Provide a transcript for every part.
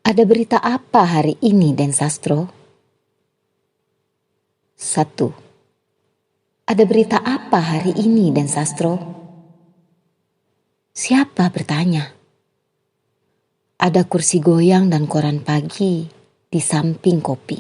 Ada berita apa hari ini, Den Sastro? 1. Ada berita apa hari ini, Den Sastro? Siapa bertanya? Ada kursi goyang dan koran pagi di samping kopi.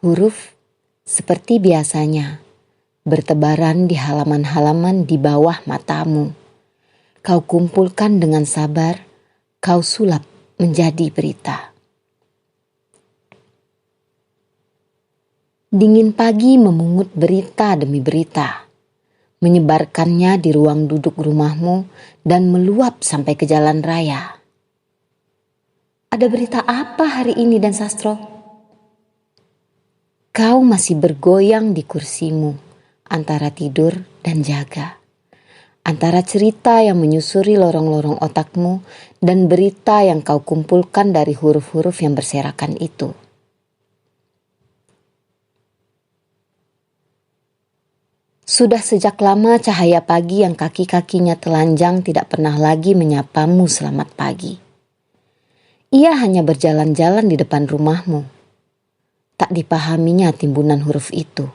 Huruf seperti biasanya bertebaran di halaman-halaman di bawah matamu. Kau kumpulkan dengan sabar, kau sulap menjadi berita. Dingin pagi memungut berita demi berita, menyebarkannya di ruang duduk rumahmu dan meluap sampai ke jalan raya. Ada berita apa hari ini, Dan Sastro? Kau masih bergoyang di kursimu, antara tidur dan jaga. Antara cerita yang menyusuri lorong-lorong otakmu dan berita yang kau kumpulkan dari huruf-huruf yang berserakan itu. Sudah sejak lama cahaya pagi yang kaki-kakinya telanjang tidak pernah lagi menyapamu selamat pagi. Ia hanya berjalan-jalan di depan rumahmu. Tak dipahaminya timbunan huruf itu.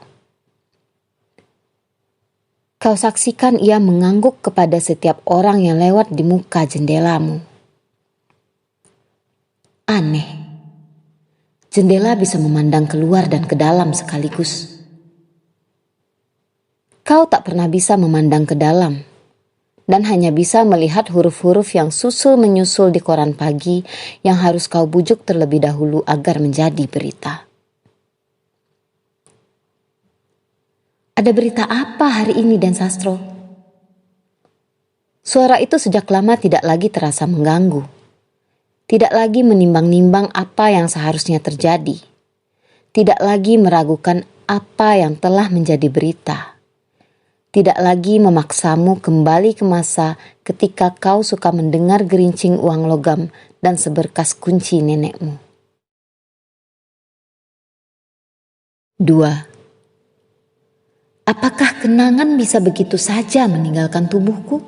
Kau saksikan ia mengangguk kepada setiap orang yang lewat di muka jendelamu. Aneh. Jendela bisa memandang keluar dan ke dalam sekaligus. Kau tak pernah bisa memandang ke dalam dan hanya bisa melihat huruf-huruf yang susul-menyusul di koran pagi yang harus kau bujuk terlebih dahulu agar menjadi berita. Ada berita apa hari ini, Den Sastro? Suara itu sejak lama tidak lagi terasa mengganggu. Tidak lagi menimbang-nimbang apa yang seharusnya terjadi. Tidak lagi meragukan apa yang telah menjadi berita. Tidak lagi memaksamu kembali ke masa ketika kau suka mendengar gerincing uang logam dan seberkas kunci nenekmu. 2. Apakah kenangan bisa begitu saja meninggalkan tubuhku?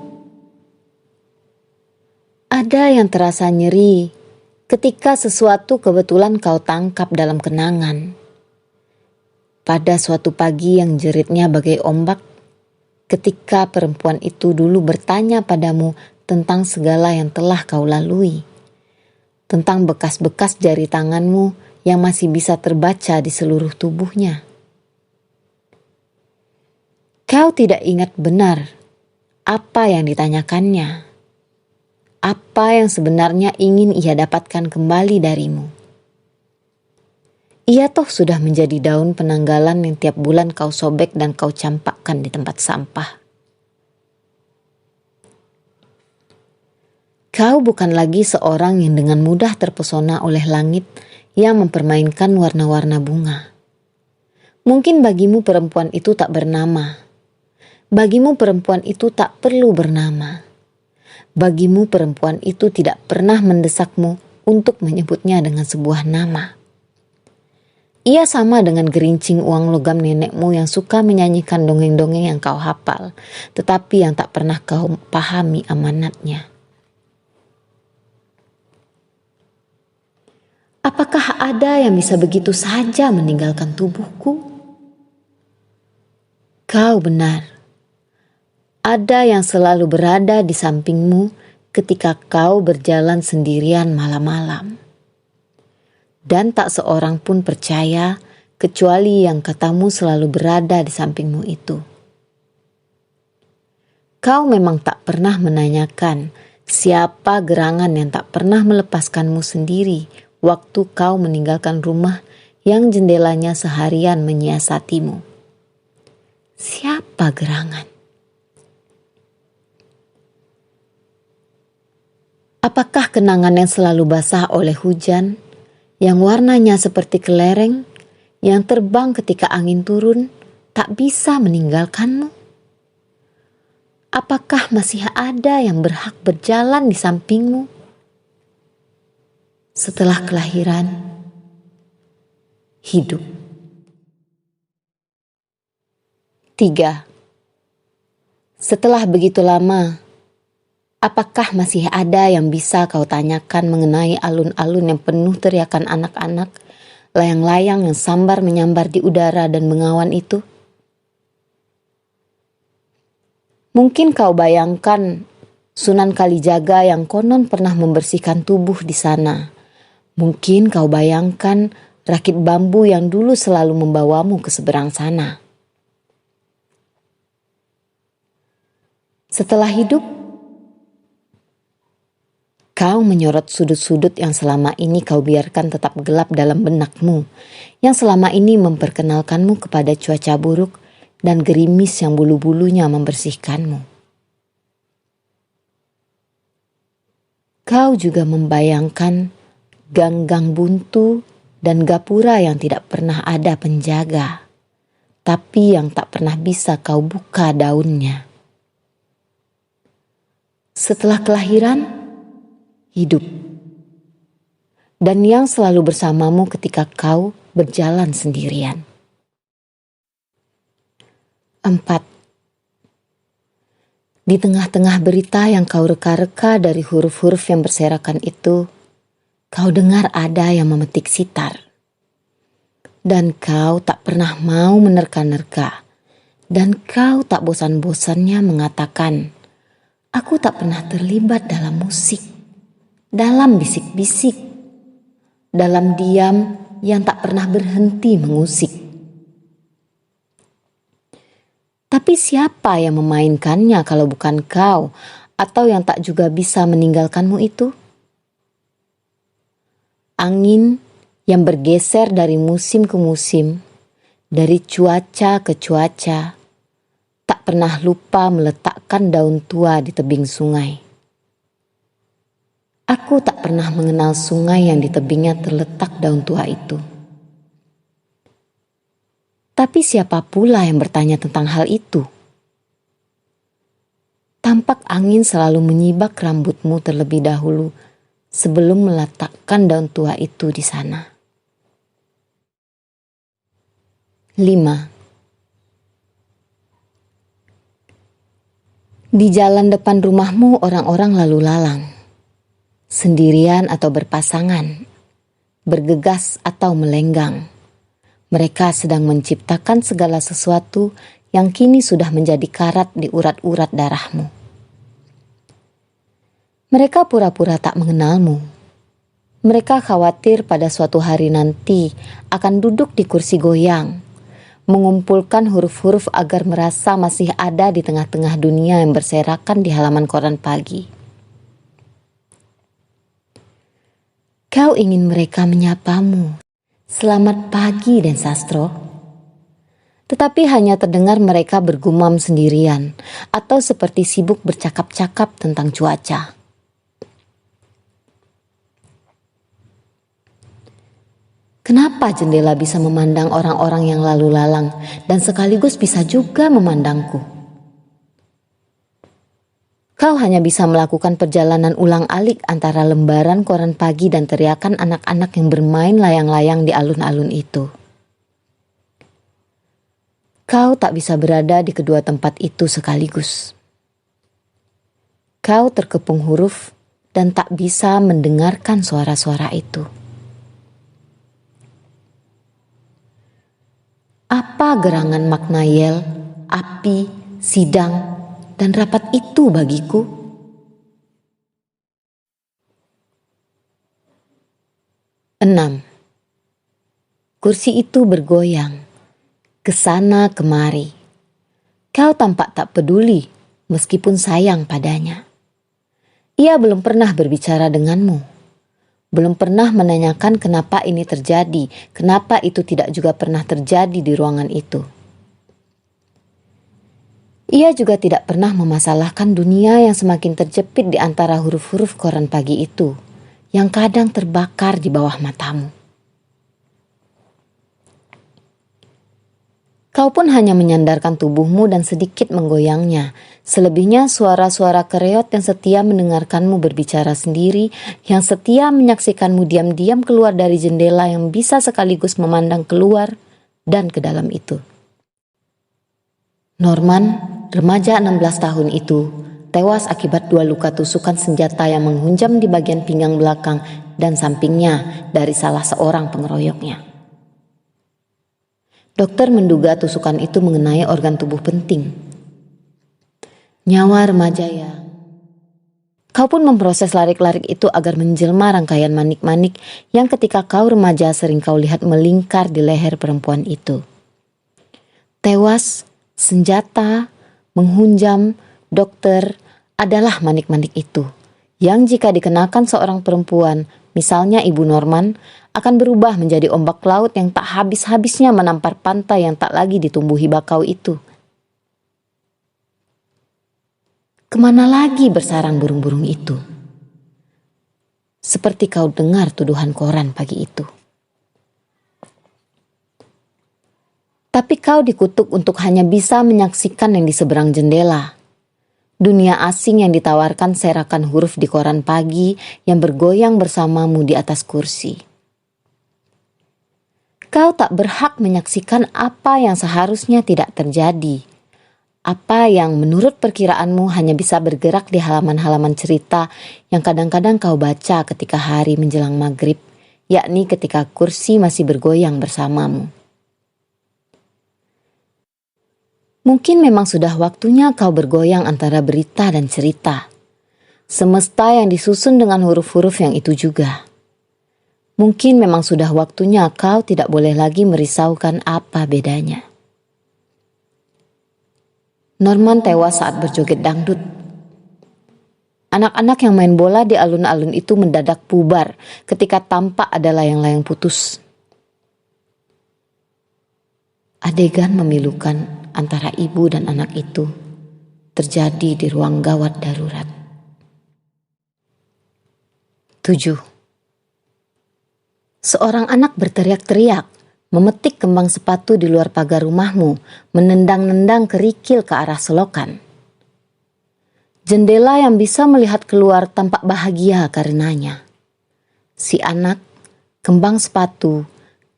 Ada yang terasa nyeri ketika sesuatu kebetulan kau tangkap dalam kenangan. Pada suatu pagi yang jeritnya bagai ombak, ketika perempuan itu dulu bertanya padamu tentang segala yang telah kau lalui. Tentang bekas-bekas jari tanganmu yang masih bisa terbaca di seluruh tubuhnya. Kau tidak ingat benar apa yang ditanyakannya. Apa yang sebenarnya ingin ia dapatkan kembali darimu. Ia toh sudah menjadi daun penanggalan yang tiap bulan kau sobek dan kau campakkan di tempat sampah. Kau bukan lagi seorang yang dengan mudah terpesona oleh langit yang mempermainkan warna-warna bunga. Mungkin bagimu perempuan itu tak bernama. Bagimu perempuan itu tak perlu bernama. Bagimu perempuan itu tidak pernah mendesakmu untuk menyebutnya dengan sebuah nama. Ia sama dengan gerincing uang logam nenekmu yang suka menyanyikan dongeng-dongeng yang kau hafal, tetapi yang tak pernah kau pahami amanatnya. Apakah ada yang bisa begitu saja meninggalkan tubuhku? Kau benar. Ada yang selalu berada di sampingmu ketika kau berjalan sendirian malam-malam. Dan tak seorang pun percaya kecuali yang katamu selalu berada di sampingmu itu. Kau memang tak pernah menanyakan siapa gerangan yang tak pernah melepaskanmu sendiri waktu kau meninggalkan rumah yang jendelanya seharian menyiasatimu. Siapa gerangan? Apakah kenangan yang selalu basah oleh hujan, yang warnanya seperti kelereng, yang terbang ketika angin turun, tak bisa meninggalkanmu? Apakah masih ada yang berhak berjalan di sampingmu? Setelah kelahiran, hidup. 3. Setelah begitu lama, Apakah masih ada yang bisa kau tanyakan mengenai alun-alun yang penuh teriakan anak-anak, layang-layang yang sambar menyambar di udara dan mengawan itu? Mungkin kau bayangkan Sunan Kalijaga yang konon pernah membersihkan tubuh di sana. Mungkin kau bayangkan rakit bambu yang dulu selalu membawamu ke seberang sana. Setelah hidup, kau menyorot sudut-sudut yang selama ini kau biarkan tetap gelap dalam benakmu, yang selama ini memperkenalkanmu kepada cuaca buruk dan gerimis yang bulu-bulunya membersihkanmu. Kau juga membayangkan gang-gang buntu dan gapura yang tidak pernah ada penjaga, tapi yang tak pernah bisa kau buka daunnya. Setelah kelahiran, hidup. Dan yang selalu bersamamu ketika kau berjalan sendirian. 4. Di tengah-tengah berita yang kau reka-reka dari huruf-huruf yang berserakan itu, kau dengar ada yang memetik sitar. Dan kau tak pernah mau menerka-nerka. Dan kau tak bosan-bosannya mengatakan, aku tak pernah terlibat dalam musik, dalam bisik-bisik, dalam diam yang tak pernah berhenti mengusik. Tapi siapa yang memainkannya kalau bukan kau, atau yang tak juga bisa meninggalkanmu itu? Angin yang bergeser dari musim ke musim, dari cuaca ke cuaca, tak pernah lupa meletakkan daun tua di tebing sungai. Aku tak pernah mengenal sungai yang di tebingnya terletak daun tua itu. Tapi siapa pula yang bertanya tentang hal itu? Tampak angin selalu menyibak rambutmu terlebih dahulu sebelum meletakkan daun tua itu di sana. 5. Di jalan depan rumahmu orang-orang lalu lalang, sendirian atau berpasangan, bergegas atau melenggang. Mereka sedang menciptakan segala sesuatu yang kini sudah menjadi karat di urat-urat darahmu. Mereka pura-pura tak mengenalmu. Mereka khawatir pada suatu hari nanti akan duduk di kursi goyang, mengumpulkan huruf-huruf agar merasa masih ada di tengah-tengah dunia yang berserakan di halaman koran pagi. Kau ingin mereka menyapamu, selamat pagi Den Sastro. Tetapi hanya terdengar mereka bergumam sendirian atau seperti sibuk bercakap-cakap tentang cuaca. Kenapa jendela bisa memandang orang-orang yang lalu lalang dan sekaligus bisa juga memandangku? Kau hanya bisa melakukan perjalanan ulang-alik antara lembaran koran pagi dan teriakan anak-anak yang bermain layang-layang di alun-alun itu. Kau tak bisa berada di kedua tempat itu sekaligus. Kau terkepung huruf dan tak bisa mendengarkan suara-suara itu. Apa gerangan makna yel, api, sidang, dan rapat itu bagiku? Enam. Kursi itu bergoyang, kesana kemari. Kau tampak tak peduli, meskipun sayang padanya. Ia belum pernah berbicara denganmu. Belum pernah menanyakan kenapa ini terjadi, kenapa itu tidak juga pernah terjadi di ruangan itu. Ia juga tidak pernah memasalahkan dunia yang semakin terjepit di antara huruf-huruf koran pagi itu, yang kadang terbakar di bawah matamu. Kau pun hanya menyandarkan tubuhmu dan sedikit menggoyangnya. Selebihnya suara-suara kereot yang setia mendengarkanmu berbicara sendiri, yang setia menyaksikanmu diam-diam keluar dari jendela yang bisa sekaligus memandang keluar dan ke dalam itu. Norman, remaja 16 tahun itu, tewas akibat 2 luka tusukan senjata yang menghunjam di bagian pinggang belakang dan sampingnya dari salah seorang pengeroyoknya. Dokter menduga tusukan itu mengenai organ tubuh penting. Nyawa remaja ya. Kau pun memproses larik-larik itu agar menjelma rangkaian manik-manik yang ketika kau remaja sering kau lihat melingkar di leher perempuan itu. Tewas, senjata, menghunjam, dokter adalah manik-manik itu, yang jika dikenakan seorang perempuan, misalnya Ibu Norman, akan berubah menjadi ombak laut yang tak habis-habisnya menampar pantai yang tak lagi ditumbuhi bakau itu. Kemana lagi bersarang burung-burung itu? Seperti kau dengar tuduhan koran pagi itu. Tapi kau dikutuk untuk hanya bisa menyaksikan yang di seberang jendela. Dunia asing yang ditawarkan serakan huruf di koran pagi yang bergoyang bersamamu di atas kursi. Kau tak berhak menyaksikan apa yang seharusnya tidak terjadi. Apa yang menurut perkiraanmu hanya bisa bergerak di halaman-halaman cerita yang kadang-kadang kau baca ketika hari menjelang maghrib, yakni ketika kursi masih bergoyang bersamamu. Mungkin memang sudah waktunya kau bergoyang antara berita dan cerita. Semesta yang disusun dengan huruf-huruf yang itu juga. Mungkin memang sudah waktunya kau tidak boleh lagi merisaukan apa bedanya. Norman tewas saat berjoget dangdut. Anak-anak yang main bola di alun-alun itu mendadak bubar ketika tampak ada layang-layang putus. Adegan memilukan antara ibu dan anak itu terjadi di ruang gawat darurat. 7. Seorang anak berteriak-teriak, memetik kembang sepatu di luar pagar rumahmu, menendang-nendang kerikil ke arah selokan. Jendela yang bisa melihat keluar tampak bahagia karenanya. Si anak, kembang sepatu,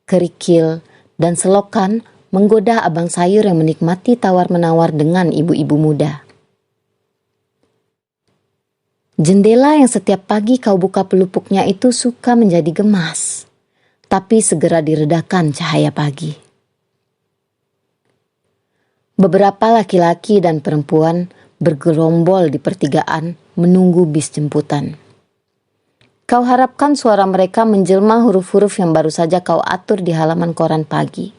kerikil, dan selokan menggoda abang sayur yang menikmati tawar-menawar dengan ibu-ibu muda. Jendela yang setiap pagi kau buka pelupuknya itu suka menjadi gemas, tapi segera diredakan cahaya pagi. Beberapa laki-laki dan perempuan bergerombol di pertigaan menunggu bis jemputan. Kau harapkan suara mereka menjelma huruf-huruf yang baru saja kau atur di halaman koran pagi.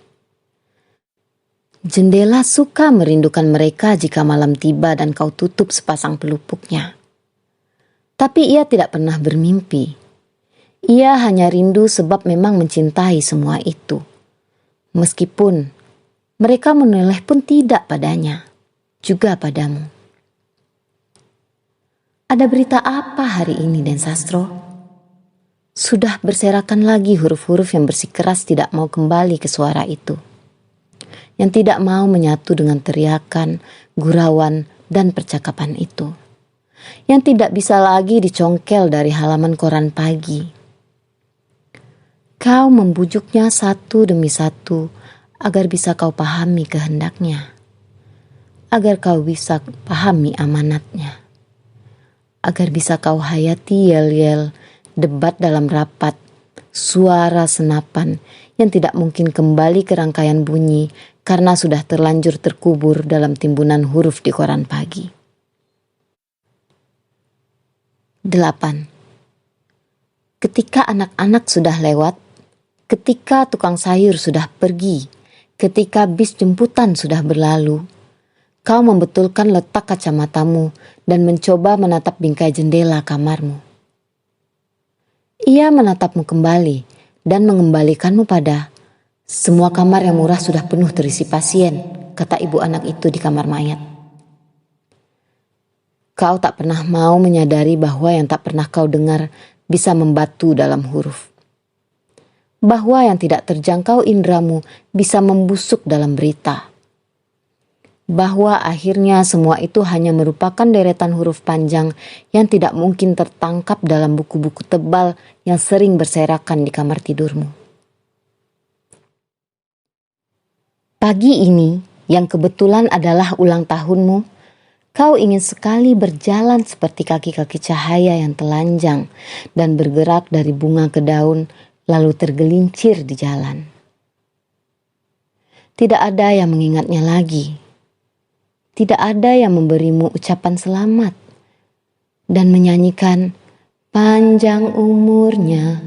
Jendela suka merindukan mereka jika malam tiba dan kau tutup sepasang pelupuknya. Tapi ia tidak pernah bermimpi. Ia hanya rindu sebab memang mencintai semua itu. Meskipun mereka menoleh pun tidak padanya, juga padamu. Ada berita apa hari ini, Den Sastro? Sudah berserakan lagi huruf-huruf yang bersikeras tidak mau kembali ke suara itu. Yang tidak mau menyatu dengan teriakan, gurauan, dan percakapan itu. Yang tidak bisa lagi dicongkel dari halaman koran pagi. Kau membujuknya satu demi satu agar bisa kau pahami kehendaknya. Agar kau bisa pahami amanatnya. Agar bisa kau hayati yel-yel, debat dalam rapat, suara senapan yang tidak mungkin kembali ke rangkaian bunyi karena sudah terlanjur terkubur dalam timbunan huruf di koran pagi. 8. Ketika anak-anak sudah lewat, ketika tukang sayur sudah pergi, ketika bis jemputan sudah berlalu, kau membetulkan letak kacamatamu dan mencoba menatap bingkai jendela kamarmu. Ia menatapmu kembali dan mengembalikanmu pada semua kamar yang murah sudah penuh terisi pasien, kata ibu anak itu di kamar mayat. Kau tak pernah mau menyadari bahwa yang tak pernah kau dengar bisa membatu dalam huruf. Bahwa yang tidak terjangkau indramu bisa membusuk dalam berita. Bahwa akhirnya semua itu hanya merupakan deretan huruf panjang yang tidak mungkin tertangkap dalam buku-buku tebal yang sering berserakan di kamar tidurmu. Pagi ini, yang kebetulan adalah ulang tahunmu, Kau ingin sekali berjalan seperti kaki-kaki cahaya yang telanjang dan bergerak dari bunga ke daun lalu tergelincir di jalan. Tidak ada yang mengingatnya lagi. Tidak ada yang memberimu ucapan selamat dan menyanyikan panjang umurnya,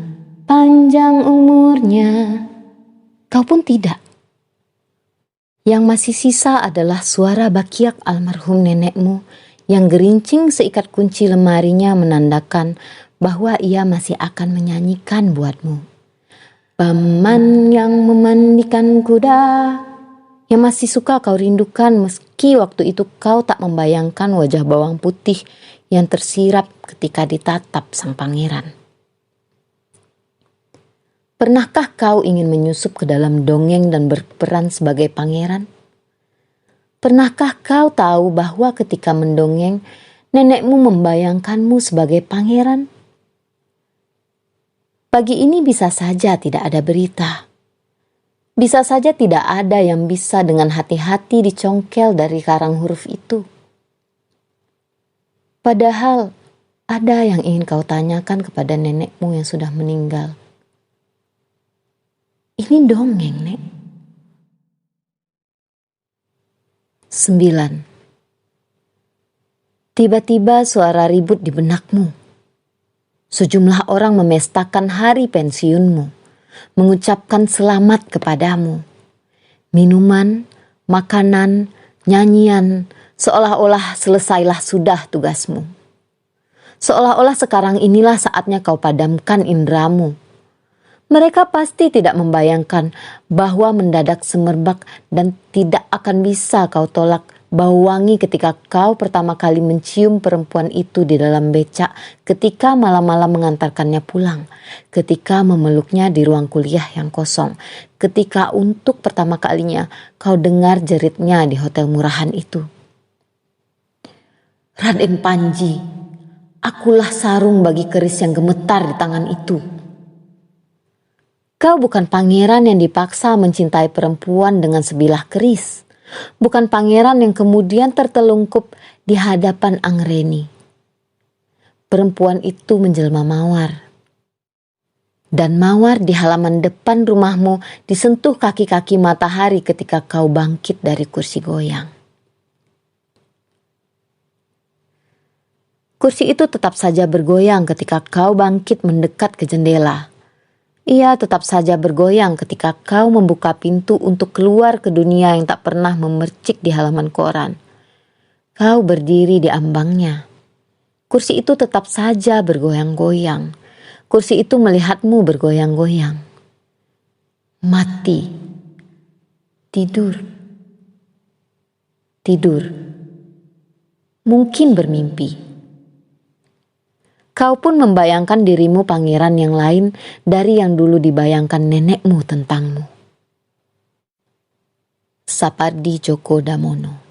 panjang umurnya. Kau pun tidak. Yang masih sisa adalah suara bakiak almarhum nenekmu yang gerincing seikat kunci lemarinya menandakan bahwa ia masih akan menyanyikan buatmu. Paman yang memandikan kuda, yang masih suka kau rindukan meski waktu itu kau tak membayangkan wajah bawang putih yang tersirap ketika ditatap sang pangeran. Pernahkah kau ingin menyusup ke dalam dongeng dan berperan sebagai pangeran? Pernahkah kau tahu bahwa ketika mendongeng, nenekmu membayangkanmu sebagai pangeran? Pagi ini bisa saja tidak ada berita. Bisa saja tidak ada yang bisa dengan hati-hati dicongkel dari karang huruf itu. Padahal ada yang ingin kau tanyakan kepada nenekmu yang sudah meninggal. Ini dongeng, Nek. 9. Tiba-tiba suara ribut di benakmu. Sejumlah orang memestakan hari pensiunmu, mengucapkan selamat kepadamu. Minuman, makanan, nyanyian, seolah-olah selesailah sudah tugasmu. Seolah-olah sekarang inilah saatnya kau padamkan indramu. Mereka pasti tidak membayangkan bahwa mendadak semerbak dan tidak akan bisa kau tolak bau wangi ketika kau pertama kali mencium perempuan itu di dalam becak ketika malam-malam mengantarkannya pulang, ketika memeluknya di ruang kuliah yang kosong, ketika untuk pertama kalinya kau dengar jeritnya di hotel murahan itu. Raden Panji, akulah sarung bagi keris yang gemetar di tangan itu. Kau bukan pangeran yang dipaksa mencintai perempuan dengan sebilah keris. Bukan pangeran yang kemudian tertelungkup di hadapan Angreni. Perempuan itu menjelma mawar. Dan mawar di halaman depan rumahmu disentuh kaki-kaki matahari ketika kau bangkit dari kursi goyang. Kursi itu tetap saja bergoyang ketika kau bangkit mendekat ke jendela. Ia tetap saja bergoyang ketika kau membuka pintu untuk keluar ke dunia yang tak pernah memercik di halaman koran. Kau berdiri di ambangnya. Kursi itu tetap saja bergoyang-goyang. Kursi itu melihatmu bergoyang-goyang. Mati. Tidur. Tidur. Mungkin bermimpi. Kau pun membayangkan dirimu pangeran yang lain dari yang dulu dibayangkan nenekmu tentangmu. Sapardi Djoko Damono.